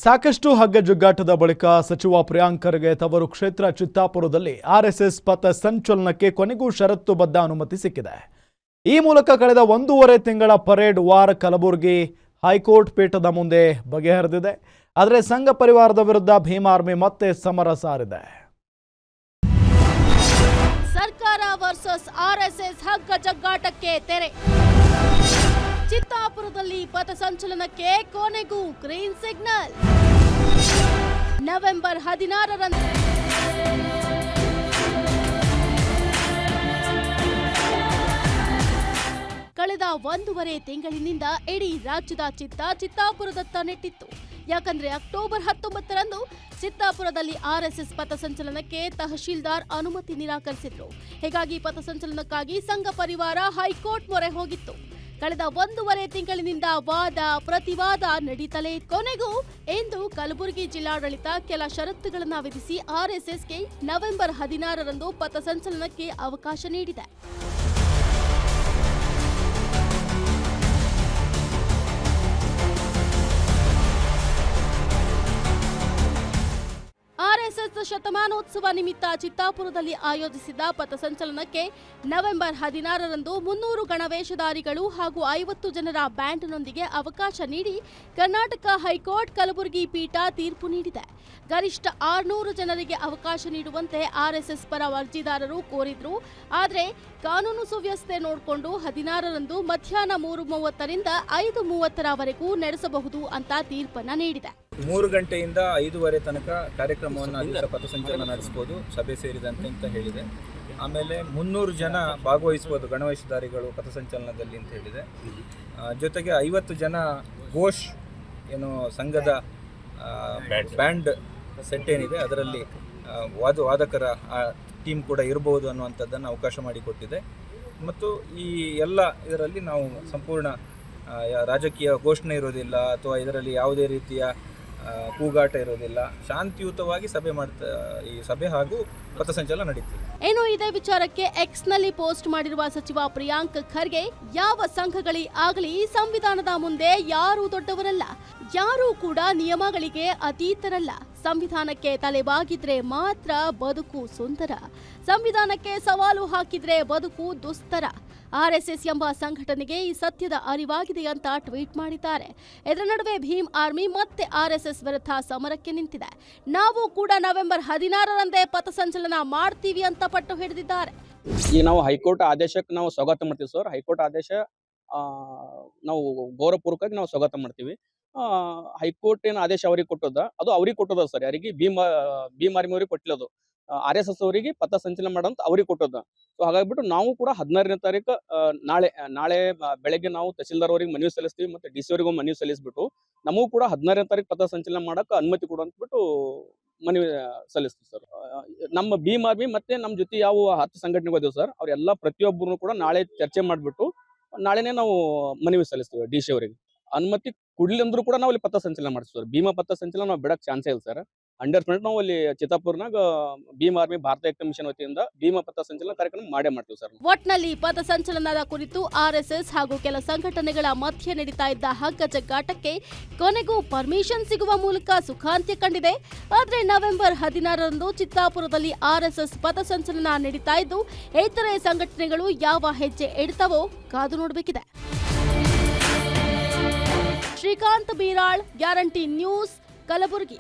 ಸಾಕಷ್ಟು ಹಗ್ಗ ಜಗ್ಗಾಟದ ಬಳಿಕ ಸಚಿವ ಪ್ರಿಯಾಂಕ್ ಖರ್ಗೆ ತವರು ಕ್ಷೇತ್ರ ಚಿತ್ತಾಪುರದಲ್ಲಿ ಆರ್ಎಸ್ಎಸ್ ಪಥ ಸಂಚಲನಕ್ಕೆ ಕೊನೆಗೂ ಷರತ್ತುಬದ್ಧ ಅನುಮತಿ ಸಿಕ್ಕಿದೆ. ಈ ಮೂಲಕ ಕಳೆದ 1.5 ತಿಂಗಳ ಪರೇಡ್ ವಾರ್ ಕಲಬುರಗಿ ಹೈಕೋರ್ಟ್ ಪೀಠದ ಮುಂದೆ ಬಗೆಹರಿದಿದೆ. ಆದರೆ ಸಂಘ ಪರಿವಾರದ ವಿರುದ್ಧ ಭೀಮ್ ಆರ್ಮಿ ಮತ್ತೆ ಸಮರ ಸಾರಿದೆ. ಸರ್ಕಾರ ವರ್ಸಸ್ ಆರ್ಎಸ್ಎಸ್ ಹಗ್ಗ ಜಗ್ಗಾಟಕ್ಕೆ ತೆರೆ. ಚಿತ್ತಾಪುರದಲ್ಲಿ ಪಥಸಂಚಲನಕ್ಕೆ ಕೊನೆಗೂ ಗ್ರೀನ್ ಸಿಗ್ನಲ್. ನವೆಂಬರ್ 16ರಂದು ಕಳೆದ 1.5 ತಿಂಗಳಿನಿಂದ ಇಡೀ ರಾಜ್ಯದ ಚಿತ್ತಾಪುರದತ್ತ ನೆಟ್ಟಿತ್ತು. ಯಾಕಂದ್ರೆ ಅಕ್ಟೋಬರ್ 19ರಂದು ಚಿತ್ತಾಪುರದಲ್ಲಿ ಆರ್ಎಸ್ಎಸ್ ಪಥಸಂಚಲನಕ್ಕೆ ತಹಶೀಲ್ದಾರ್ ಅನುಮತಿ ನಿರಾಕರಿಸಿದ್ರು. ಹೀಗಾಗಿ ಪಥಸಂಚಲನಕ್ಕಾಗಿ ಸಂಘ ಪರಿವಾರ ಹೈಕೋರ್ಟ್ ಮೊರೆ ಹೋಗಿತ್ತು. ಕಳೆದ 1.5 ತಿಂಗಳಿನಿಂದ ವಾದ ಪ್ರತಿವಾದ ನಡೀತಲೇ ಕೊನೆಗೂ ಇಂದು ಕಲಬುರಗಿ ಜಿಲ್ಲಾಡಳಿತ ಕೆಲ ಷರತ್ತುಗಳನ್ನು ವಿಧಿಸಿ ಆರ್ಎಸ್ಎಸ್ಗೆ ನವೆಂಬರ್ 16ರಂದು ಪಥಸಂಚಲನಕ್ಕೆ ಅವಕಾಶ ನೀಡಿದೆ. ಆರ್ಎಸ್ಎಸ್ ಶತಮಾನೋತ್ಸವ ನಿಮಿತ್ತ ಚಿತ್ತಾಪುರದಲ್ಲಿ ಆಯೋಜಿಸಿದ್ದ ಪಥಸಂಚಲನಕ್ಕೆ ನವೆಂಬರ್ 16ರಂದು 300 ಗಣವೇಷಧಾರಿಗಳು ಹಾಗೂ 50 ಜನರ ಬ್ಯಾಂಡ್ನೊಂದಿಗೆ ಅವಕಾಶ ನೀಡಿ ಕರ್ನಾಟಕ ಹೈಕೋರ್ಟ್ ಕಲಬುರಗಿ ಪೀಠ ತೀರ್ಪು ನೀಡಿದೆ. ಗರಿಷ್ಠ 600 ಜನರಿಗೆ ಅವಕಾಶ ನೀಡುವಂತೆ ಆರ್ಎಸ್ಎಸ್ ಪರ ಅರ್ಜಿದಾರರು ಕೋರಿದ್ರು. ಆದರೆ ಕಾನೂನು ಸುವ್ಯವಸ್ಥೆ ನೋಡಿಕೊಂಡು 16ರಂದು ಮಧ್ಯಾಹ್ನ 3:30ರಿಂದ 5:30ರವರೆಗೂ ನಡೆಸಬಹುದು ಅಂತ ತೀರ್ಪನ್ನ ನೀಡಿದೆ. 3 ಗಂಟೆಯಿಂದ 5:30 ತನಕ ಕಾರ್ಯಕ್ರಮವನ್ನು ಪಥಸಂಚಲನ ನಡೆಸಬಹುದು, ಸಭೆ ಸೇರಿದಂತೆ ಅಂತ ಹೇಳಿದೆ. ಆಮೇಲೆ 300 ಜನ ಭಾಗವಹಿಸಬಹುದು ಗಣವೇಷಧಾರಿಗಳು ಪಥಸಂಚಲನದಲ್ಲಿ ಅಂತ ಹೇಳಿದೆ. ಜೊತೆಗೆ 50 ಜನ ಘೋಷ್ ಏನು ಸಂಘದ ಬ್ಯಾಂಡ್ ಸೆಟ್ ಏನಿದೆ ಅದರಲ್ಲಿ ವಾದಕರ ಟೀಮ್ ಕೂಡ ಇರಬಹುದು ಅನ್ನುವಂಥದ್ದನ್ನು ಅವಕಾಶ ಮಾಡಿಕೊಟ್ಟಿದೆ. ಮತ್ತು ಈ ಎಲ್ಲ ಇದರಲ್ಲಿ ನಾವು ಸಂಪೂರ್ಣ ರಾಜಕೀಯ ಘೋಷಣೆ ಇರೋದಿಲ್ಲ ಅಥವಾ ಇದರಲ್ಲಿ ಯಾವುದೇ ರೀತಿಯ ಕೂಗಾಟ ಇರೋದಿಲ್ಲ. ಶಾಂತಿಯುತವಾಗಿ ಈ ಸಭೆ ಹಾಗೂ ಪಥಸಂಚಲನ ನಡೀತಿದೆ. ಏನು ಇದೇ ವಿಚಾರಕ್ಕೆ ಎಕ್ಸ್ನಲ್ಲಿ ಪೋಸ್ಟ್ ಮಾಡಿರುವ ಸಚಿವ ಪ್ರಿಯಾಂಕ್ ಖರ್ಗೆ, ಯಾವ ಸಂಘಗಳೇ ಆಗಲಿ ಸಂವಿಧಾನದ ಮುಂದೆ ಯಾರೂ ದೊಡ್ಡವರಲ್ಲ, ಯಾರೂ ಕೂಡ ನಿಯಮಗಳಿಗೆ ಅತೀತರಲ್ಲ. ಸಂವಿಧಾನಕ್ಕೆ ತಲೆಬಾಗಿದ್ರೆ ಮಾತ್ರ ಬದುಕು ಸುಂದರ, ಸಂವಿಧಾನಕ್ಕೆ ಸವಾಲು ಹಾಕಿದ್ರೆ ಬದುಕು ದುಸ್ತರ. ಆರ್ಎಸ್ಎಸ್ ಎಂಬ ಸಂಘಟನೆಗೆ ಈ ಸತ್ಯದ ಅರಿವಾಗಿದೆ ಅಂತ ಟ್ವೀಟ್ ಮಾಡಿದ್ದಾರೆ. ಇದರ ನಡುವೆ ಭೀಮ್ ಆರ್ಮಿ ಮತ್ತೆ ಆರ್ಎಸ್ಎಸ್ ವಿರುದ್ಧ ಸಮರಕ್ಕೆ ನಿಂತಿದೆ. ನಾವು ಕೂಡ ನವೆಂಬರ್ 16ರಂದೇ ಪಥಸಂಚಲನ ಮಾಡ್ತೀವಿ ಅಂತ ಪಟ್ಟು ಹಿಡಿದಿದ್ದಾರೆ. ಈಗ ನಾವು ಹೈಕೋರ್ಟ್ ಆದೇಶಕ್ಕೆ ನಾವು ಸ್ವಾಗತ ಮಾಡ್ತೀವಿ ಸರ್. ಹೈಕೋರ್ಟ್ ಆದೇಶ ನಾವು ಗೌರವಪೂರ್ವಕವಾಗಿ ನಾವು ಸ್ವಾಗತ ಮಾಡ್ತೀವಿ. ಹೈಕೋರ್ಟ್ ಏನು ಆದೇಶ ಅವ್ರಿಗೆ ಕೊಟ್ಟದ ಅದು ಅವ್ರಿಗೆ ಕೊಟ್ಟದ ಸರ್. ಯಾರಿಗೆ ಭೀಮ್ ಆರ್ಮಿ ಅವ್ರಿಗೆ ಕೊಟ್ಟಿಲ್ಲ, ಅದು ಆರ್ಎಸ್ಎಸ್ ಅವರಿಗೆ ಪಥಸಂಚಲನ ಮಾಡಂತ ಅವ್ರಿಗೆ ಕೊಟ್ಟದ. ಸೊ ಹಾಗಾಗಿಬಿಟ್ಟು ನಾವು ಕೂಡ 16ನೇ ತಾರೀಕು ನಾಳೆ ಬೆಳಗ್ಗೆ ನಾವು ತಹಶೀಲ್ದಾರ್ ಅವರಿಗೆ ಮನವಿ ಸಲ್ಲಿಸ್ತೀವಿ, ಮತ್ತೆ ಡಿ ಸಿ ಅವರಿಗೂ ಮನವಿ ಸಲ್ಲಿಸ್ಬಿಟ್ಟು ನಮಗೂ ಕೂಡ 16ನೇ ತಾರೀಕು ಪಥಸಂಚಲನ ಮಾಡಕ್ಕೆ ಅನುಮತಿ ಕೊಡು ಅಂದ್ಬಿಟ್ಟು ಮನವಿ ಸಲ್ಲಿಸ್ತೀವಿ ಸರ್. ನಮ್ಮ ಭೀಮ್ ಆರ್ಮಿ ಮತ್ತೆ ನಮ್ಮ ಜೊತೆ ಯಾವ 10 ಸಂಘಟನೆಗಳು ಇದಾವೆ ಸರ್, ಅವರೆಲ್ಲ ಪ್ರತಿಯೊಬ್ಬರು ಕೂಡ ನಾಳೆ ಚರ್ಚೆ ಮಾಡಿಬಿಟ್ಟು ನಾಳೆನೇ ನಾವು ಮನವಿ ಸಲ್ಲಿಸ್ತೀವಿ ಡಿ ಸಿ ಅವರಿಗೆ. ಅನುಮತಿ ಕೊಡ್ಲಿ ಅಂದ್ರೂ ಕೂಡ ನಾವು ಅಲ್ಲಿ ಪಥಸಂಚಲನ ಮಾಡ್ತೀವಿ ಸರ್. ಭೀಮಾ ಪಥಸಂಚಲನ ನಾವು ಬಿಡಕ್ಕೆ ಚಾನ್ಸೇ ಇಲ್ಲ ಸರ್. 100% ನಾವು ಅಲ್ಲಿ ಚಿತ್ತಾಪುರ್ನಾಗ ಭೀಮ್ ಆರ್ಮಿ ಭಾರತ ಕಮಿಷನ್ ವತಿಯಿಂದ ಭೀಮಾ ಪಥಸಂಚಲನ ಕಾರ್ಯಕ್ರಮ ಮಾಡೇ ಮಾಡ್ತೀವಿ ಸರ್. ಒಟ್ನಲ್ಲಿ ಪಥಸಂಚಲನದ ಕುರಿತು ಆರ್ಎಸ್ಎಸ್ ಹಾಗೂ ಕೆಲ ಸಂಘಟನೆಗಳ ಮಧ್ಯೆ ನಡೀತಾ ಇದ್ದ ಹಗ್ಗ ಜಗ್ಗಾಟಕ್ಕೆ ಕೊನೆಗೂ ಪರ್ಮಿಷನ್ ಸಿಗುವ ಮೂಲಕ ಸುಖಾಂತ್ಯ ಕಂಡಿದೆ. ಆದರೆ ನವೆಂಬರ್ 16ರಂದು ಚಿತ್ತಾಪುರದಲ್ಲಿ ಆರ್ಎಸ್ಎಸ್ ಪಥಸಂಚಲನ ನಡೀತಾ ಇದ್ದು ಇತರೆ ಸಂಘಟನೆಗಳು ಯಾವ ಹೆಜ್ಜೆ ಇಡ್ತವೋ ಕಾದು ನೋಡಬೇಕಿದೆ. Srikanth Beeral, guarantee news, Kalaburagi.